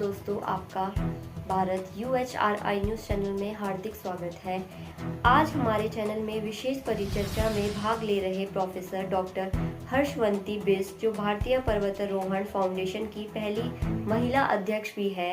दोस्तों, आपका Bharat UHRI news channel में हार्दिक स्वागत है। आज हमारे चैनल में विशेष परिचर्चा में भाग ले रहे प्रोफेसर डॉक्टर हर्षवंती बिष्ट, जो भारतीय पर्वतारोहण फाउंडेशन की पहली महिला अध्यक्ष भी है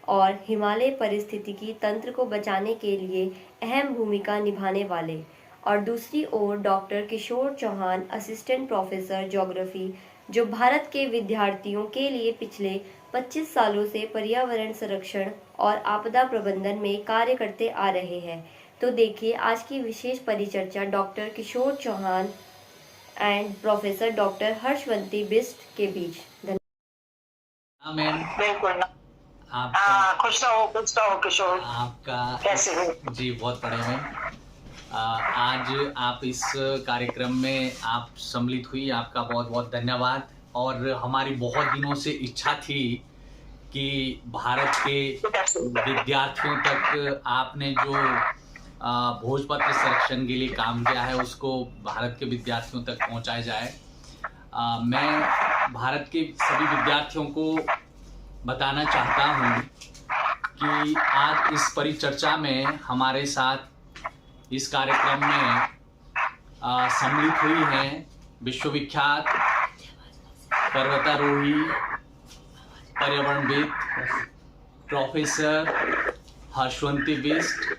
और हिमालय पारिस्थितिकी तंत्र को बचाने के लिए अहम भूमिका निभाने वाले, और दूसरी ओर doctor Kishore Chauhan, assistant professor geography, जो भारत के विद्यार्थियों के लिए पिछले 25 सालों से पर्यावरण संरक्षण और आपदा प्रबंधन में कार्य करते आ रहे हैं। तो देखिए आज की विशेष परिचर्चा doctor Kishore Chauhan and professor doctor Harshwanti Bisht के बीच। धन्यवाद मैम। बिल्कुल। आपका खुश रहो किशोर। आपका कैसे हो? जी बहुत बढ़िया मैम। आज आप इस कार्यक्रम में आप सम्मिलित हुई, आपका बहुत बहुत धन्यवाद। और हमारी बहुत दिनों से इच्छा थी कि भारत के विद्यार्थियों तक आपने जो भोजपत्र संरक्षण के लिए काम किया है उसको भारत के विद्यार्थियों तक पहुंचाया जाए। मैं भारत के सभी विद्यार्थियों को बताना चाहता हूं कि आज इस परिचर्चा में हमारे साथ इस कार्यक्रम में सम्मिलित हुई हैं विश्वविख्यात पर्वतारोही, पर्यावरणविद प्रोफेसर हर्षवंती बिष्ट,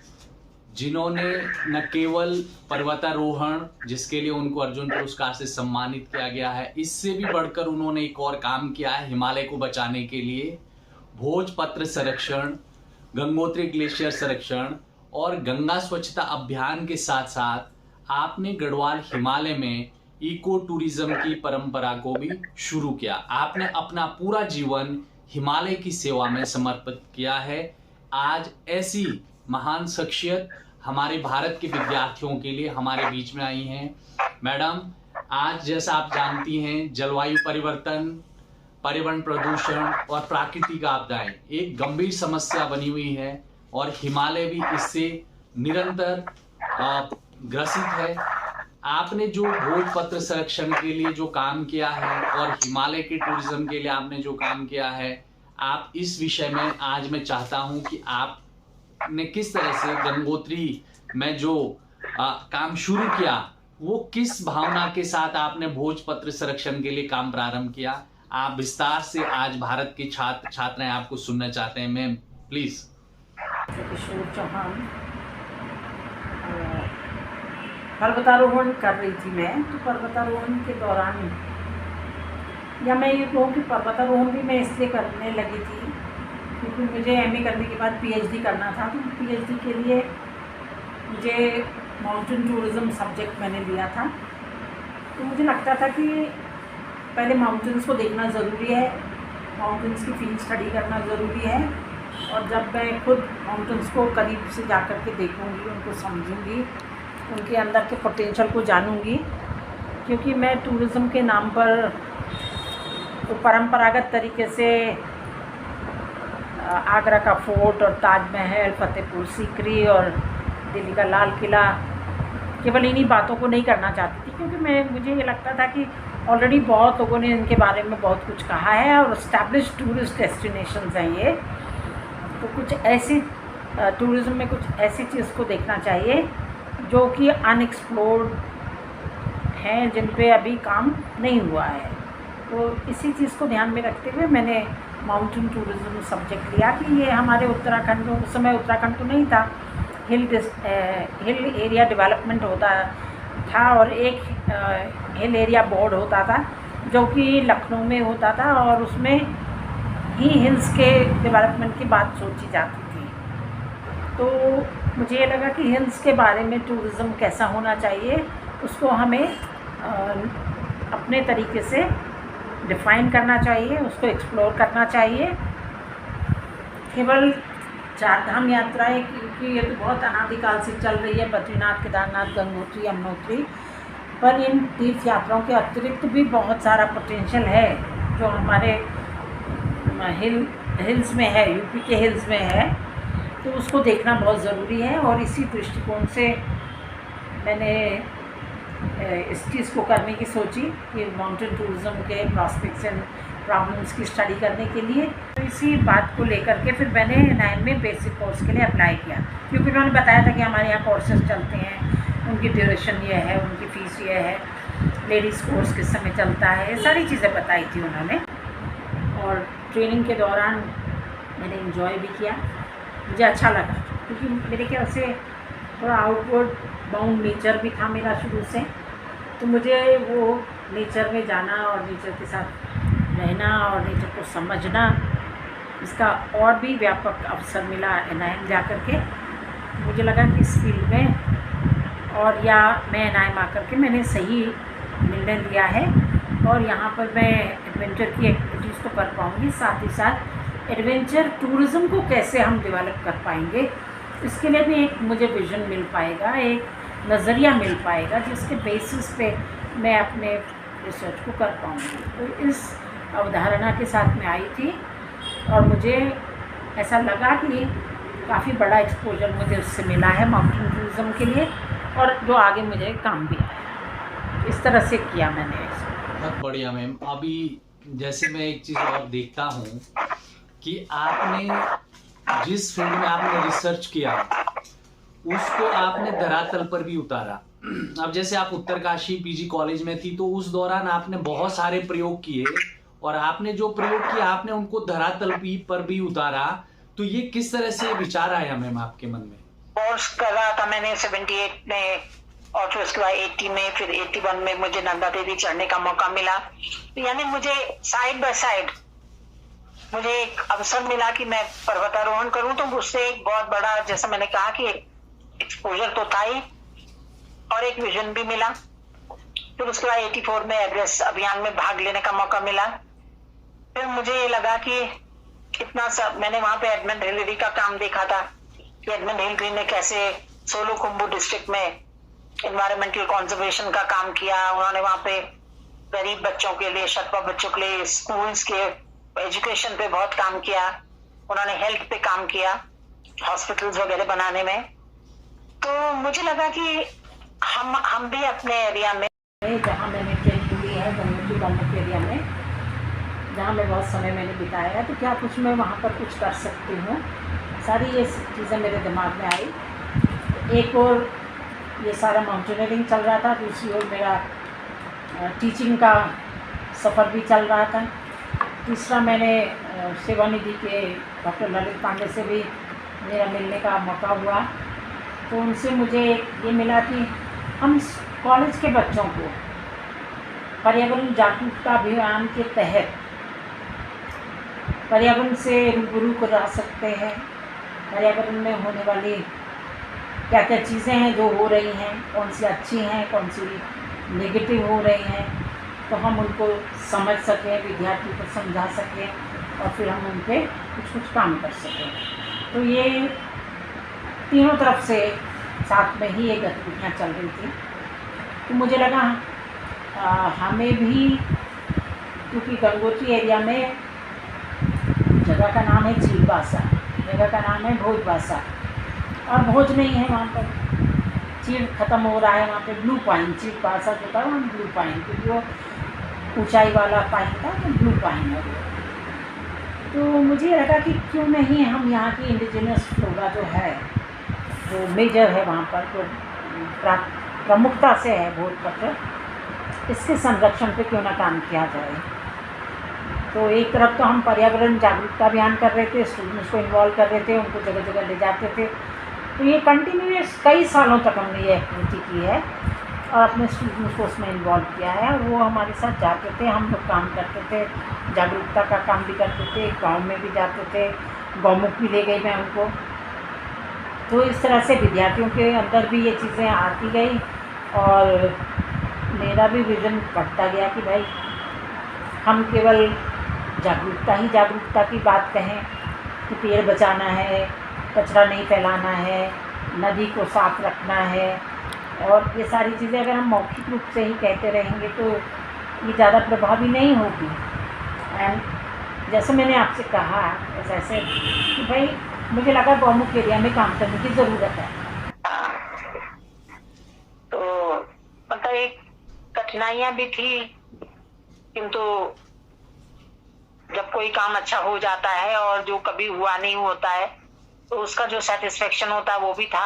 जिन्होंने न केवल पर्वतारोहण, जिसके लिए उनको अर्जुन पुरस्कार से सम्मानित किया गया है, इससे भी बढ़कर उन्होंने एक और काम किया है हिमालय को बचाने के लिए। भोजपत्र संरक्षण, गंगोत्री ग्लेशियर संरक्षण और गंगा स्वच्छता अभियान के साथ साथ आपने गढ़वाल हिमालय में इको टूरिज्म की परंपरा को भी शुरू किया। आपने अपना पूरा जीवन हिमालय की सेवा में समर्पित किया है। आज ऐसी महान शख्सियत हमारे भारत के विद्यार्थियों के लिए हमारे बीच में आई हैं। मैडम, आज जैसा आप जानती हैं, जलवायु परिवर्तन, पर्यावरण प्रदूषण और प्राकृतिक आपदाएं एक गंभीर समस्या बनी हुई है और हिमालय भी इससे निरंतर ग्रसित है। आपने जो भोजपत्र संरक्षण के लिए जो काम किया है और हिमालय के टूरिज्म के लिए आपने जो काम किया है, आप इस विषय में आज मैं चाहता हूं कि आपने किस तरह से गंगोत्री में जो काम शुरू किया, वो किस भावना के साथ आपने भोजपत्र संरक्षण के लिए काम प्रारंभ किया। आप विस्तार से आज भारत के छात्र छात्राएं आपको सुनना चाहते हैं। Ma'am please. किशोर चौहान, पर्वतारोहण कर रही थी मैं, तो पर्वतारोहण के दौरान, या मैं ये कहूँ कि पर्वतारोहण भी मैं इसलिए करने लगी थी क्योंकि मुझे MA करने के बाद PhD करना था। तो PhD के लिए मुझे माउंटेन टूरिज़्म सब्जेक्ट मैंने लिया था। तो मुझे लगता था कि पहले माउंटेन्स को देखना ज़रूरी है, माउंटेन्स की फील्ड स्टडी करना ज़रूरी है, और जब मैं खुद माउंटेन्स को करीब से जा कर के देखूँगी, उनको समझूँगी, उनके अंदर के पोटेंशियल को जानूँगी, क्योंकि मैं टूरिज़्म के नाम पर तो परंपरागत तरीके से आगरा का फोर्ट और ताजमहल, फतेहपुर सीकरी और दिल्ली का लाल किला, केवल इन्हीं बातों को नहीं करना चाहती थी, क्योंकि मुझे ये लगता था कि ऑलरेडी बहुत लोगों ने इनके बारे में बहुत कुछ कहा है और इस्टेब्लिश टूरिस्ट डेस्टिनेशंस हैं ये। तो कुछ ऐसी टूरिज़्म में कुछ ऐसी चीज़ को देखना चाहिए जो कि अनएक्सप्लोर्ड हैं, जिन पे अभी काम नहीं हुआ है। तो इसी चीज़ को ध्यान में रखते हुए मैंने माउंटेन टूरिज़्म सब्जेक्ट लिया कि ये हमारे उत्तराखंड में, उस समय उत्तराखंड तो नहीं था, हिल एरिया डेवलपमेंट होता था और एक हिल एरिया बोर्ड होता था जो कि लखनऊ में होता था, और उसमें ही हिल्स के डेवलपमेंट की बात सोची जाती थी। तो मुझे ये लगा कि हिल्स के बारे में टूरिज़्म कैसा होना चाहिए, उसको हमें अपने तरीके से डिफ़ाइन करना चाहिए, उसको एक्सप्लोर करना चाहिए। केवल चारधाम यात्राएं, क्योंकि ये तो बहुत अनादिकाल से चल रही है, बद्रीनाथ, केदारनाथ, गंगोत्री, यमुनोत्री, पर इन तीर्थ यात्राओं के अतिरिक्त भी बहुत सारा पोटेंशियल है जो हमारे हिल्स में है, यूपी के हिल्स में है। तो उसको देखना बहुत ज़रूरी है, और इसी दृष्टिकोण से मैंने इस चीज़ को करने की सोची कि माउंटेन टूरिज़्म के प्रॉस्पेक्ट्स एंड प्रॉब्लम्स की स्टडी करने के लिए। तो इसी बात को लेकर के फिर मैंने 9 में बेसिक कोर्स के लिए अप्लाई किया, क्योंकि उन्होंने बताया था कि हमारे यहाँ कोर्सेज चलते हैं, उनकी ड्यूरेशन ये है, उनकी फ़ीस ये है, लेडीज़ कोर्स किस समय चलता है, ये सारी चीज़ें बताई थी उन्होंने। और ट्रेनिंग के दौरान मैंने इन्जॉय भी किया, मुझे अच्छा लगा, क्योंकि मेरे ख्याल से थोड़ा आउटवर्ड बाउंड नेचर भी था मेरा शुरू से, तो मुझे वो नेचर में जाना और नेचर के साथ रहना और नेचर को समझना, इसका और भी व्यापक अवसर मिला NIM जा कर के। मुझे लगा कि इस फील्ड में और या मैं NIM आकर के मैंने सही निर्णय लिया है, और यहाँ पर मैं एडवेंचर की एक्टिविटीज़ तो कर पाऊँगी, साथ ही साथ एडवेंचर टूरिज़्म को कैसे हम डेवलप कर पाएंगे, इसके लिए भी एक मुझे विज़न मिल पाएगा, एक नज़रिया मिल पाएगा, जिसके बेसिस पे मैं अपने रिसर्च को कर पाऊँगी। तो इस अवधारणा के साथ मैं आई थी, और मुझे ऐसा लगा कि काफ़ी बड़ा एक्सपोजर मुझे उससे मिला है माउंटेन टूरिज़्म के लिए, और जो आगे मुझे काम भी आया। इस तरह से किया मैंने इसको। बहुत बढ़िया मैम। अभी जैसे मैं एक चीज़ और देखता हूँ कि आपने जिस फील्ड में आपने रिसर्च किया उसको आपने धरातल पर भी उतारा। अब जैसे आप उत्तरकाशी PG कॉलेज में थी, तो उस दौरान आपने बहुत सारे प्रयोग किए, और आपने जो प्रयोग किया आपने उनको धरातल पर भी उतारा। तो ये किस तरह से विचार आया मैम आपके मन में? कोर्स कर रहा था मैंने 78 में, और फिर उसके बाद 80 में, फिर 81 में मुझे नंदा देवी चढ़ने का मौका मिला। यानी मुझे साइड बाय साइड मुझे एक अवसर मिला कि मैं पर्वतारोहण करूं, तो उससे एक बहुत बड़ा, जैसा मैंने कहा कि एक्सपोजर तो था ही, और एक विजन भी मिला। फिर उसके बाद 84 में एवरेस्ट अभियान में भाग लेने का मौका मिला। फिर मुझे ये लगा कि इतना सब मैंने वहां पे एडमंड हिलरी का काम देखा था कि एडमंड हिलरी ने कैसे सोलुखुंबू डिस्ट्रिक्ट में एनवायरमेंटल कंजर्वेशन का काम किया। उन्होंने वहां पे गरीब बच्चों के लिए, शतवा बच्चों के लिए स्कूल्स के एजुकेशन पे बहुत काम किया। उन्होंने हेल्थ पे काम किया, हॉस्पिटल्स वगैरह बनाने में। तो मुझे लगा कि हम भी अपने एरिया में, जहाँ मैंने ट्रेनिंग ली है गंगोत्री एरिया में, जहाँ मैं बहुत समय मैंने बिताया है, तो क्या कुछ मैं वहाँ पर कुछ कर सकती हूँ। सारी ये चीज़ें मेरे दिमाग में आई। एक और ये सारा माउंटेनियरिंग चल रहा था, दूसरी ओर मेरा टीचिंग का सफ़र भी चल रहा था। तीसरा मैंने सेवानिधि के डॉक्टर ललित पांडे से भी मेरा मिलने का मौका हुआ। तो उनसे मुझे ये मिला कि हम कॉलेज के बच्चों को पर्यावरण जागरूकता अभियान के तहत पर्यावरण से रूबरू करा सकते हैं। पर्यावरण में होने वाली क्या क्या चीज़ें हैं जो हो रही हैं, कौन सी अच्छी हैं, कौन सी नेगेटिव हो रही हैं, तो हम उनको समझ सकें, विद्यार्थी को समझा सकें, और फिर हम उन पर कुछ काम कर सकें। तो ये तीनों तरफ से साथ में ही ये गतिविधियाँ चल रही थी। तो मुझे लगा हमें भी, क्योंकि गंगोत्री एरिया में जगह का नाम है चीरबासा, जगह का नाम है भोजबासा, और भोज नहीं है वहाँ पर, चीर ख़त्म हो रहा है वहाँ पे। ब्लू पाइन, चीरबासा जो था वहाँ ब्लू पाइन, क्योंकि वो ऊंचाई वाला पाइन था, तो ब्लू पाइन है वो। तो मुझे लगा कि क्यों नहीं हम यहाँ की इंडिजिनस फ्लोरा जो है, जो मेजर है वहाँ पर, जो प्रमुखता से है भोजपत्र, इसके संरक्षण पे क्यों ना काम किया जाए। तो एक तरफ तो हम पर्यावरण जागरूकता अभियान कर रहे थे, स्टूडेंट्स को इन्वॉल्व कर रहे थे, उनको जगह जगह ले जाते थे। तो ये कंटिन्यूस कई सालों तक हमने ये एक्टिविटी की है, और अपने स्टूडेंट्स को उसमें इन्वॉल्व किया है, और वो हमारे साथ जाते थे, हम लोग काम करते थे, जागरूकता का काम भी करते थे, गाँव में भी जाते थे, गौमुख भी ले गई मैं उनको। तो इस तरह से विद्यार्थियों के अंदर भी ये चीज़ें आती गई, और मेरा भी विज़न बढ़ता गया कि भाई हम केवल जागरूकता की बात कहें कि पेड़ बचाना है, कचरा नहीं फैलाना है, नदी को साफ रखना है, और ये सारी चीज़ें अगर हम मौखिक रूप से ही कहते रहेंगे तो ये ज़्यादा प्रभावी नहीं होगी। एंड जैसे मैंने आपसे कहा ऐसे कि भाई मुझे लगा गौमुख एरिया में काम करने की ज़रूरत है। तो मतलब एक कठिनाइयां भी थी, किंतु जब कोई काम अच्छा हो जाता है और जो कभी हुआ नहीं होता है तो उसका जो सेटिस्फेक्शन होता है वो भी था।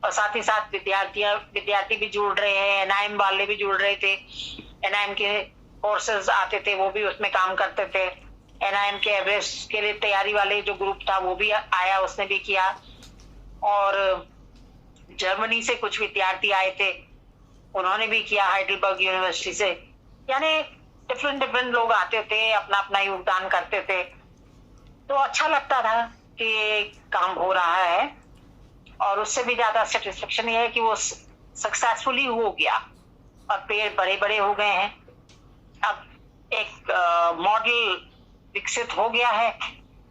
और साथ ही साथ विद्यार्थी भी जुड़ रहे हैं, एनआईएम वाले भी जुड़ रहे थे, एनआईएम के कोर्सेज आते थे वो भी उसमें काम करते थे। एनआईएम के एवरेस्ट के लिए तैयारी वाले जो ग्रुप था वो भी आया, उसने भी किया। और जर्मनी से कुछ विद्यार्थी आए थे, उन्होंने भी किया, हाइडेलबर्ग यूनिवर्सिटी से। यानी डिफरेंट लोग आते थे, अपना अपना योगदान करते थे। तो अच्छा लगता था कि ये काम हो रहा है। और उससे भी ज्यादा सेटिस्फेक्शन ये है कि वो सक्सेसफुली हो गया और पेड़ बड़े बड़े हो गए हैं। अब एक मॉडल विकसित हो गया है।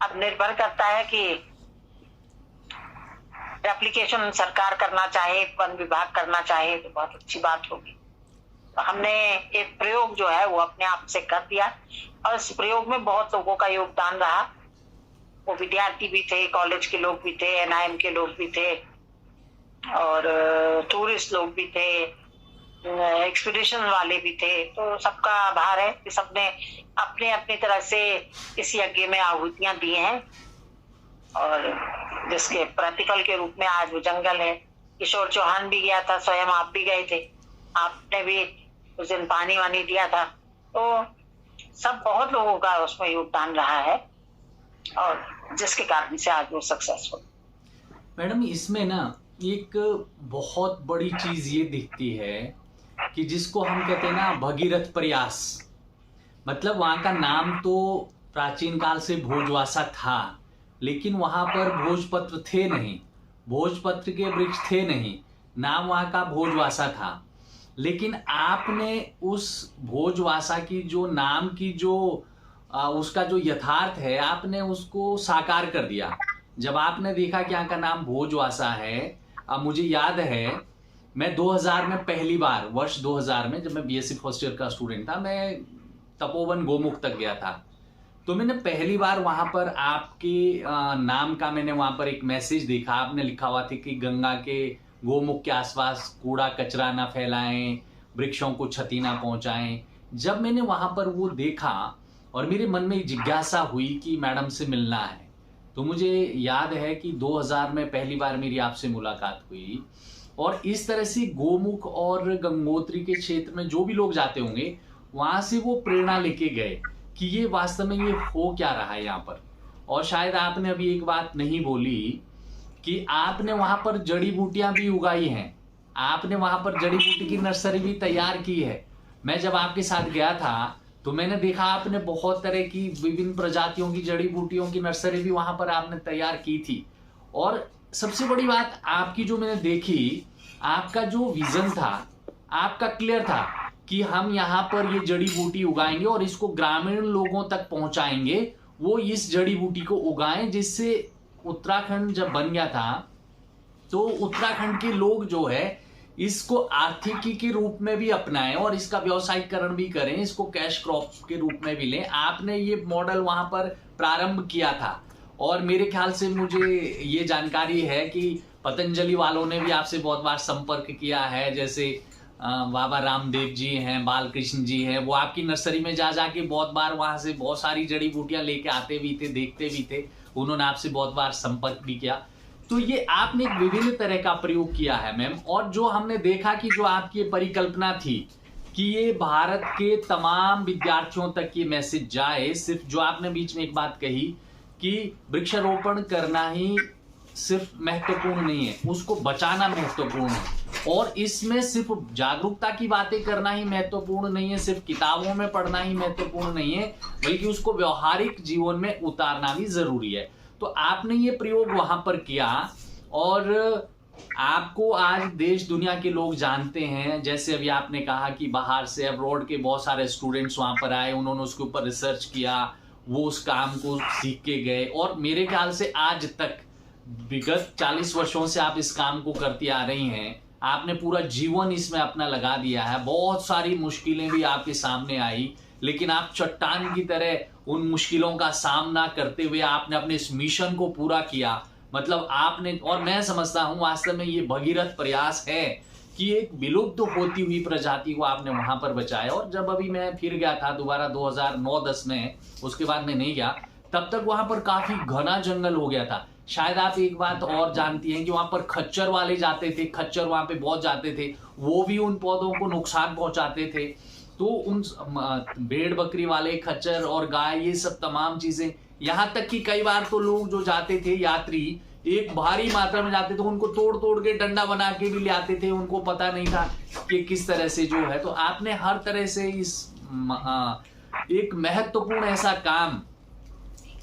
अब निर्भर करता है कि एप्लीकेशन सरकार करना चाहे, वन विभाग करना चाहे तो बहुत अच्छी बात होगी। तो हमने एक प्रयोग जो है वो अपने आप से कर दिया और इस प्रयोग में बहुत लोगों का योगदान रहा। वो विद्यार्थी भी थे, कॉलेज के लोग भी थे, एनआईएम के लोग भी थे और टूरिस्ट लोग भी थे, एक्सपीडिशन वाले भी थे। तो सबका आभार है कि सबने अपने अपनी तरह से इस यज्ञ में आहुतियां दी हैं और जिसके प्रतिफल के रूप में आज वो जंगल है। किशोर चौहान भी गया था, स्वयं आप भी गए थे, आपने भी उस दिन पानी वानी दिया था। तो सब बहुत लोगों का उसमें योगदान रहा है और जिसके कारण से आज वो सक्सेसफुल। मैडम, इसमें ना एक बहुत बड़ी चीज ये दिखती है कि जिसको हम कहते हैं ना भगीरथ प्रयास। मतलब वहां का नाम तो प्राचीन काल से भोजवासा था, लेकिन वहां पर भोजपत्र थे नहीं, भोजपत्र के वृक्ष थे नहीं, नाम वहां का भोजवासा था। लेकिन आपने उस भोजवासा की जो नाम की जो उसका जो यथार्थ है, आपने उसको साकार कर दिया। जब आपने देखा कि यहाँ का नाम भोजवासा है, अब मुझे याद है मैं 2000 में पहली बार, वर्ष 2000 में जब मैं बीएससी फर्स्ट ईयर का स्टूडेंट था, मैं तपोवन गोमुख तक गया था। तो मैंने पहली बार वहां पर आपके नाम का मैंने वहां पर एक मैसेज देखा। आपने लिखा हुआ था कि गंगा के गोमुख के आसपास कूड़ा कचरा ना फैलाएं, वृक्षों को क्षति ना पहुंचाएं। जब मैंने वहां पर वो देखा और मेरे मन में जिज्ञासा हुई कि मैडम से मिलना है, तो मुझे याद है कि 2000 में पहली बार मेरी आपसे मुलाकात हुई। और इस तरह से गोमुख और गंगोत्री के क्षेत्र में जो भी लोग जाते होंगे, वहां से वो प्रेरणा लेके गए कि ये वास्तव में ये हो क्या रहा है यहाँ पर। और शायद आपने अभी एक बात नहीं बोली कि आपने वहां पर जड़ी बूटियां भी उगाई हैं, आपने वहां पर जड़ी बूटी की नर्सरी भी तैयार की है। मैं जब आपके साथ गया था तो मैंने देखा आपने बहुत तरह की विभिन्न प्रजातियों की जड़ी बूटियों की नर्सरी भी वहां पर आपने तैयार की थी। और सबसे बड़ी बात आपकी जो मैंने देखी, आपका जो विजन था आपका क्लियर था कि हम यहाँ पर ये जड़ी बूटी उगाएंगे और इसको ग्रामीण लोगों तक पहुंचाएंगे, वो इस जड़ी बूटी को उगाएं, जिससे उत्तराखंड जब बन गया था तो उत्तराखंड के लोग जो है इसको आर्थिकी के रूप में भी अपनाएं और इसका व्यवसायीकरण भी करें, इसको कैश क्रॉप के रूप में भी लें। आपने ये मॉडल वहां पर प्रारंभ किया था और मेरे ख्याल से मुझे ये जानकारी है कि पतंजलि वालों ने भी आपसे बहुत बार संपर्क किया है। जैसे बाबा रामदेव जी हैं, बालकृष्ण जी हैं, वो आपकी नर्सरी में जा जाके बहुत बार वहां से बहुत सारी जड़ी बूटियां लेके आते भी थे, देखते भी थे, उन्होंने आपसे बहुत बार संपर्क भी किया। तो ये आपने एक विभिन्न तरह का प्रयोग किया है मैम। और जो हमने देखा कि जो आपकी परिकल्पना थी कि ये भारत के तमाम विद्यार्थियों तक ये मैसेज जाए, सिर्फ जो आपने बीच में एक बात कही कि वृक्षारोपण करना ही सिर्फ महत्वपूर्ण नहीं है, उसको बचाना महत्वपूर्ण है। और इसमें सिर्फ जागरूकता की बातें करना ही महत्वपूर्ण नहीं है, सिर्फ किताबों में पढ़ना ही महत्वपूर्ण नहीं है, बल्कि उसको व्यवहारिक जीवन में उतारना भी जरूरी है। तो आपने ये प्रयोग वहां पर किया और आपको आज देश दुनिया के लोग जानते हैं। जैसे अभी आपने कहा कि बाहर से अब्रॉड के बहुत सारे स्टूडेंट्स वहां पर आए, उन्होंने उसके ऊपर रिसर्च किया, वो उस काम को सीख के गए और मेरे ख्याल से आज तक विगत 40 वर्षों से आप इस काम को करती आ रही हैं। आपने पूरा जीवन इसमें अपना लगा दिया है। बहुत सारी मुश्किलें भी आपके सामने आई, लेकिन आप चट्टान की तरह उन मुश्किलों का सामना करते हुए आपने अपने इस मिशन को पूरा किया। मतलब आपने, और मैं समझता हूं वास्तव में ये भगीरथ प्रयास है कि एक विलुप्त होती हुई प्रजाति को आपने वहां पर बचाया। और जब अभी मैं फिर गया था दोबारा 2009-10 में, उसके बाद मैं नहीं गया, तब तक वहां पर काफी घना जंगल हो गया था। शायद आप एक बात और जानती हैं कि वहां पर खच्चर वाले जाते थे, खच्चर वहां पे बहुत जाते थे, वो भी उन पौधों को नुकसान पहुंचाते थे। तो उन भेड़ बकरी वाले, खच्चर और गाय, ये सब तमाम चीजें, यहाँ तक कि कई बार तो लोग जो जाते थे यात्री एक भारी मात्रा में जाते थे, उनको तोड़ तोड़ के डंडा बना के भी ले आते थे, उनको पता नहीं था कि किस तरह से जो है। तो आपने हर तरह से इस एक महत्वपूर्ण ऐसा काम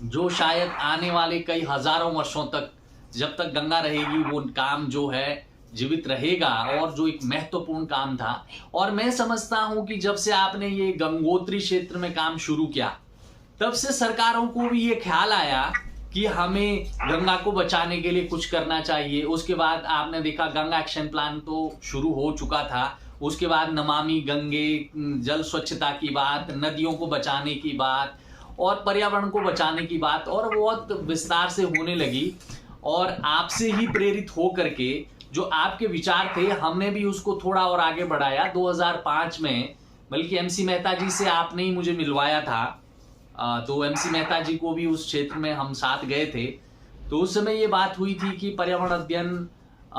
जो शायद आने वाले कई हजारों वर्षों तक, जब तक गंगा रहेगी, वो काम जो है जीवित रहेगा, और जो एक महत्वपूर्ण काम था। और मैं समझता हूं कि जब से आपने ये गंगोत्री क्षेत्र में काम शुरू किया, तब से सरकारों को भी ये ख्याल आया कि हमें गंगा को बचाने के लिए कुछ करना चाहिए। उसके बाद आपने देखा गंगा एक्शन प्लान तो शुरू हो चुका था, उसके बाद नमामि गंगे, जल स्वच्छता की बात, नदियों को बचाने की बात और पर्यावरण को बचाने की बात और बहुत विस्तार से होने लगी। और आपसे ही प्रेरित हो करके जो आपके विचार थे, हमने भी उसको थोड़ा और आगे बढ़ाया। 2005 में बल्कि MC मेहता जी से आपने ही मुझे मिलवाया था, तो MC मेहता जी को भी उस क्षेत्र में हम साथ गए थे। तो उस समय ये बात हुई थी कि पर्यावरण अध्ययन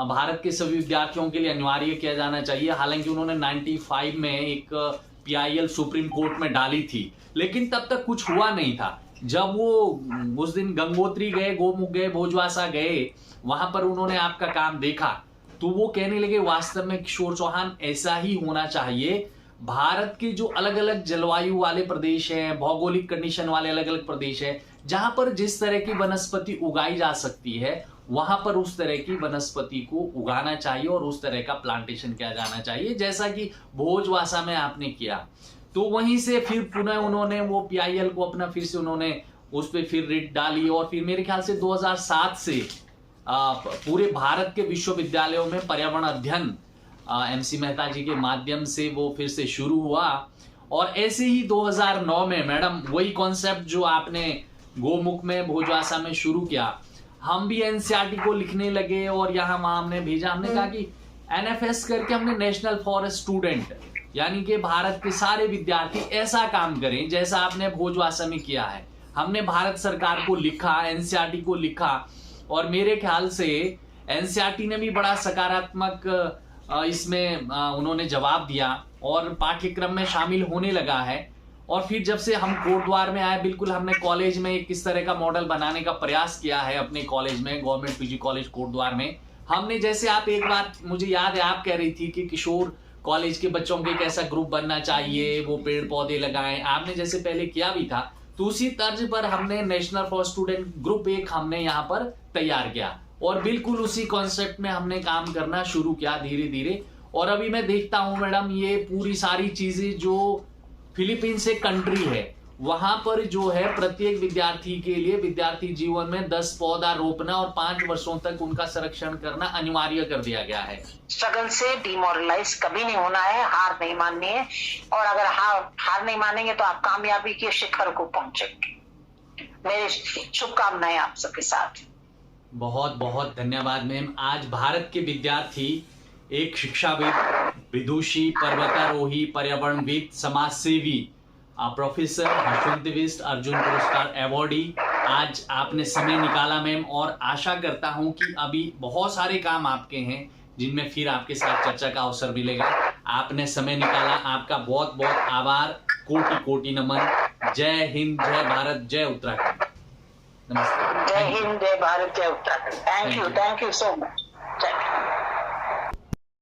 भारत के सभी विद्यार्थियों के लिए अनिवार्य किया जाना चाहिए। हालांकि उन्होंने 95 में एक PIL सुप्रीम कोर्ट में डाली थी, लेकिन तब तक कुछ हुआ नहीं था। जब वो उस दिन गंगोत्री गए, गोमुख गए, भोजवासा गए, वहां पर उन्होंने आपका काम देखा, तो वो कहने लगे वास्तव में किशोर चौहान ऐसा ही होना चाहिए। भारत के जो अलग अलग जलवायु वाले प्रदेश हैं, भौगोलिक कंडीशन वाले अलग अलग प्रदेश हैं, जहां पर जिस तरह की वनस्पति उगाई जा सकती है, वहां पर उस तरह की वनस्पति को उगाना चाहिए और उस तरह का प्लांटेशन किया जाना चाहिए, जैसा कि भोजवासा में आपने किया। तो वहीं से फिर पुनः उन्होंने वो PIL को अपना फिर से उन्होंने उस पर फिर रिट डाली, और फिर मेरे ख्याल से 2007 से पूरे भारत के विश्वविद्यालयों में पर्यावरण अध्ययन MC मेहता जी के माध्यम से वो फिर से शुरू हुआ। और ऐसे ही 2009 में मैडम वही कॉन्सेप्ट जो आपने गोमुख में, भोजवासा में शुरू किया, हम भी NCERT को लिखने लगे और यहाँ वहां हमने भेजा। हमने कहा कि NFS करके हमने नेशनल फॉरेस्ट स्टूडेंट, यानी कि भारत के सारे विद्यार्थी ऐसा काम करें जैसा आपने भोजवासा में किया है। हमने भारत सरकार को लिखा, NCERT को लिखा, और मेरे ख्याल से NCERT ने भी बड़ा सकारात्मक इसमें उन्होंने जवाब दिया और पाठ्यक्रम में शामिल होने लगा है। और फिर जब से हम कोटद्वार में आए, बिल्कुल हमने कॉलेज में एक किस तरह का मॉडल बनाने का प्रयास किया है अपने कॉलेज में, गवर्नमेंट PG कॉलेज कोटद्वार में। हमने, जैसे आप एक बात मुझे याद है, आप कह रही थी कि किशोर कॉलेज के बच्चों के एक ऐसा ग्रुप बनना चाहिए, वो पेड़ पौधे लगाएं, आपने जैसे पहले किया भी था, तो उसी तर्ज पर हमने नेशनल फॉर स्टूडेंट ग्रुप एक हमने यहाँ पर तैयार किया, और बिल्कुल उसी कॉन्सेप्ट में हमने काम करना शुरू किया धीरे धीरे। और अभी मैं देखता हूँ मैडम, ये पूरी सारी चीजें जो फिलीपींस एक कंट्री है, वहां पर जो है प्रत्येक विद्यार्थी के लिए विद्यार्थी जीवन में 10 पौधा रोपना और 5 वर्षों तक उनका संरक्षण करना अनिवार्य कर दिया गया है। स्ट्रगल से डिमोरलाइज कभी नहीं होना है, हार नहीं माननी है, और अगर हार नहीं मानेंगे तो आप कामयाबी के शिखर को पहुंचेंगे। मेरी शुभकामनाएं आप सबके साथ। बहुत बहुत धन्यवाद मैम। आज भारत के विद्यार्थी एक शिक्षाविद, विदुषी, पर्वतारोही, पर्यावरणविद, समाज सेवी, प्रोफेसर हर्षवंती बिष्ट अर्जुन पुरस्कार अवॉर्डी, आज आपने समय निकाला मैम, और आशा करता हूं कि अभी बहुत सारे काम आपके हैं जिनमें फिर आपके साथ चर्चा का अवसर मिलेगा। आपने समय निकाला, आपका बहुत बहुत आभार, कोटि कोटि नमन। जय हिंद, जय भारत, जय उत्तराखंड। नमस्ते। जय हिंद, जय भारत, जय Uttarakhand. Thank you so much.